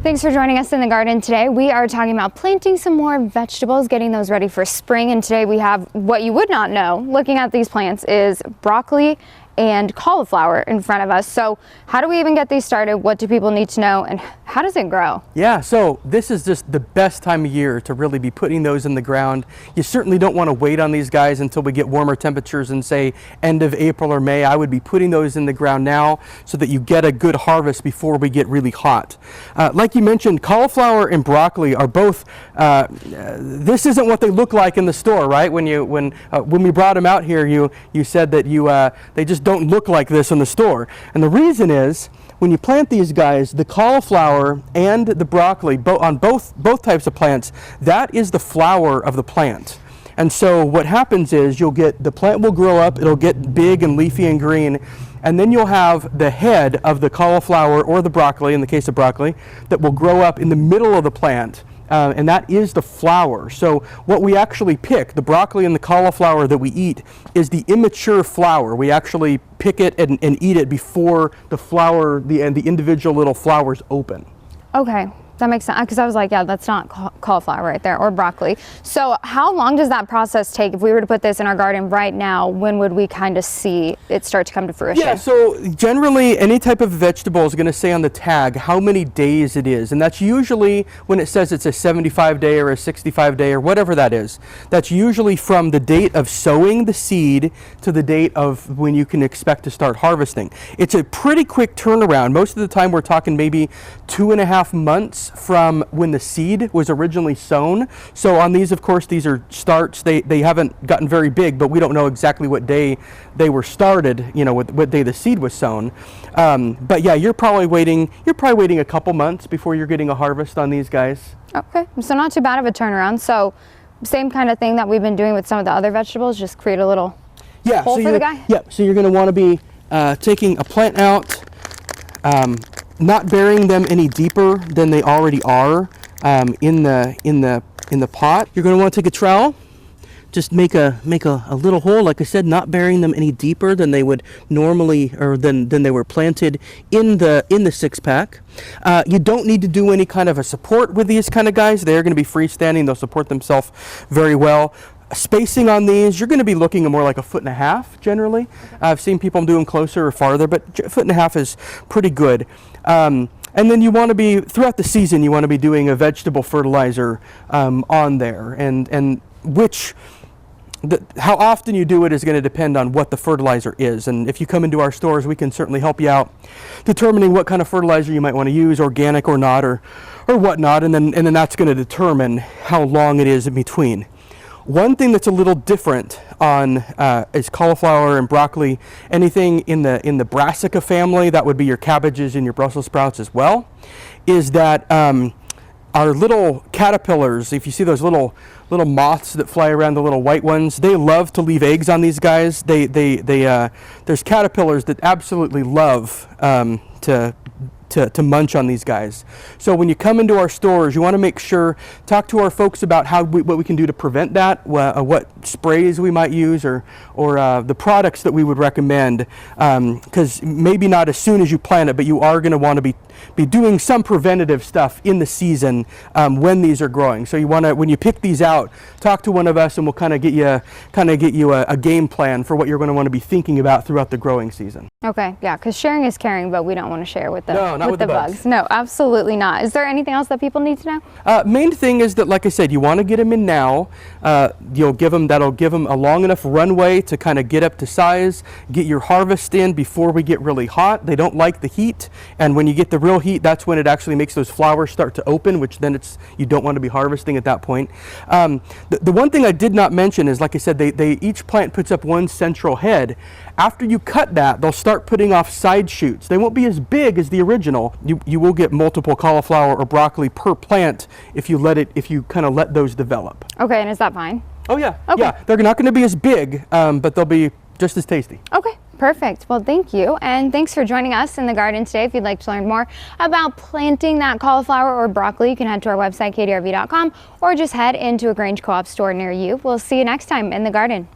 Thanks for joining us in the garden today. We are talking about planting some more vegetables, getting those ready for spring. And today we have what you would not know looking at these plants is broccoli and cauliflower in front of us. So how do we even get these started? What do people need to know, and how does it grow? Yeah, so this is just the best time of year to really be putting those in the ground. You certainly don't want to wait on these guys until we get warmer temperatures and say end of April or May. I would be putting those in the ground now so that you get a good harvest before we get really hot. Like you mentioned, cauliflower and broccoli are both, this isn't what they look like in the store, right? When we brought them out here, you said that they just don't look like this in the store. And the reason is, when you plant these guys, the cauliflower and the broccoli, on both types of plants, that is the flower of the plant. And so what happens is the plant will grow up, it'll get big and leafy and green, and then you'll have the head of the cauliflower or the broccoli, in the case of broccoli, that will grow up in the middle of the plant. And that is the flower. So what we actually pick, the broccoli and the cauliflower that we eat, is the immature flower. We actually pick it and eat it before the flower, the individual little flowers open. Okay, that makes sense, because I was like, yeah, that's not cauliflower right there, or broccoli. So how long does that process take? If we were to put this in our garden right now, when would we kind of see it start to come to fruition? Yeah, so generally any type of vegetable is going to say on the tag how many days it is, and that's usually when it says it's a 75-day or a 65-day or whatever that is. That's usually from the date of sowing the seed to the date of when you can expect to start harvesting. It's a pretty quick turnaround. Most of the time we're talking maybe 2.5 months from when the seed was originally sown. So on these, of course, these are starts. They haven't gotten very big, but we don't know exactly what day they were started, what day the seed was sown. But yeah, you're probably waiting a couple months before you're getting a harvest on these guys. Okay, so not too bad of a turnaround. So same kind of thing that we've been doing with some of the other vegetables, just create a little hole for the guy? Yeah, so you're going to want to be taking a plant out, not burying them any deeper than they already are in the pot. You're going to want to take a trowel, just make a little hole, like I said, not burying them any deeper than they would normally, or than they were planted in the six-pack. You don't need to do any kind of a support with these kind of guys. They're going to be freestanding. They'll support themselves very well. Spacing on these, you're going to be looking at more like 1.5 feet generally. I've seen people do them closer or farther, but 1.5 feet is pretty good. And then you want to be, throughout the season, you want to be doing a vegetable fertilizer on there. And how often you do it is going to depend on what the fertilizer is. And if you come into our stores, we can certainly help you out determining what kind of fertilizer you might want to use, organic or not, or whatnot. And then that's going to determine how long it is in between. One thing that's a little different on is cauliflower and broccoli. Anything in the brassica family, that would be your cabbages and your Brussels sprouts as well, is that our little caterpillars, if you see those little moths that fly around, the little white ones, they love to leave eggs on these guys. There's caterpillars that absolutely love to munch on these guys. So when you come into our stores, you want to make sure, talk to our folks about what we can do to prevent that, what sprays we might use, or the products that we would recommend, because maybe not as soon as you plant it, but you are going to want to be doing some preventative stuff in the season when these are growing. So you want to, when you pick these out, talk to one of us, and we'll kind of get you a game plan for what you're going to want to be thinking about throughout the growing season. Okay, yeah, because sharing is caring, but we don't want to share with the with the bugs. No, absolutely not. Is there anything else that people need to know? Main thing is that, like I said, you want to get them in now. That'll give them a long enough runway to kind of get up to size, get your harvest in before we get really hot. They don't like the heat, and when you get the real heat, that's when it actually makes those flowers start to open, which then you don't want to be harvesting at that point. The one thing I did not mention is, like I said, each plant puts up one central head. After you cut that, they'll start putting off side shoots. They won't be as big as the original. You will get multiple cauliflower or broccoli per plant if you kind of let those develop. Okay, and is that fine? Oh yeah, okay. Yeah. They're not going to be as big, but they'll be just as tasty. Okay, perfect. Well, thank you, and thanks for joining us in the garden today. If you'd like to learn more about planting that cauliflower or broccoli, you can head to our website, KDRV.com, or just head into a Grange Co-op store near you. We'll see you next time in the garden.